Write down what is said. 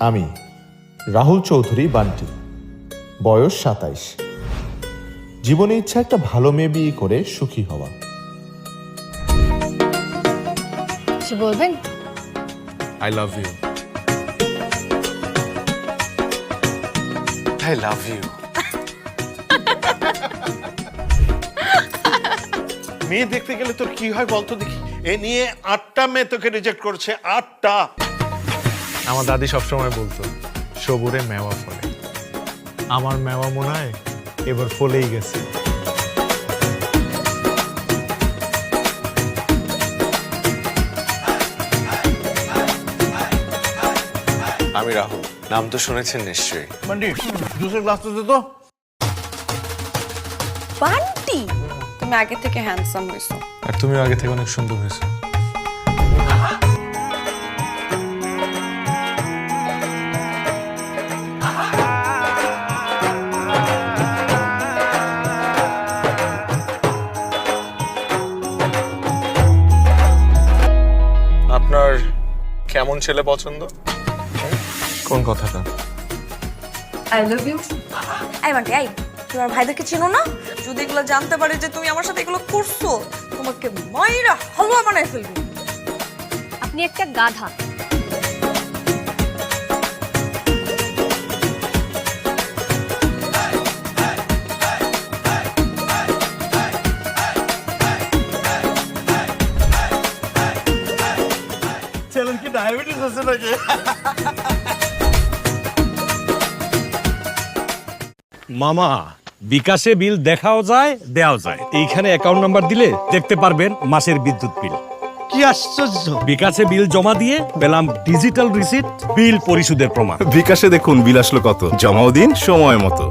আমি রাহুল চৌধুরী বান্টি, বয়স 27। জীবনে ইচ্ছা একটা ভালো মেয়ে বিয়ে করে সুখী হওয়া। কিছু বলবেন? I love you. I love you. মেয়ে দেখতে গেলে তোর কি হয় বলতো দেখি? এ নিয়ে 8টা মেয়ে তোকে রিজেক্ট করেছে, 8টা। আমার দাদি সবসময় বলতো সবুরে মেওয়া ফলে। আমার মেওয়া মনে হয় এবার ফলেই গেছে। আমি রাহুল, নাম তো শুনেছেন নিশ্চয়ই। বান্টি, জুসের গ্লাসটা দে তো। বান্টি, তুমি আগে থেকে হ্যান্ডসাম হইছো। আর তুমিও আগে থেকে অনেক সুন্দর হয়েছো। আপনার কেমন ছেলে পছন্দ? কোন কথাটা? I love you. এই বান্টি, এই তোমার ভাইদেরকে চিনো না? যদি এগুলো জানতে পারে যে তুমি আমার সাথে এগুলো করছো, তোমাকে মাইরা হালুয়া বানায় ফেলবে। আপনি একটা গাধা। ছেলের কি ডায়াবেটিস আছে নাকি? মামা, বিকাশে বিল দেখাও যায়, দেওয়াও যায়। এইখানে অ্যাকাউন্ট নাম্বার দিলে দেখতে পারবেন মাসের বিদ্যুৎ বিল। কি আশ্চর্য! বিকাশে বিল জমা দিয়ে পেলাম ডিজিটাল রিসিট, বিল পরিশোধের প্রমাণ। বিকাশে দেখুন বিল আসলো কত, জমাও দিন সময় মতো।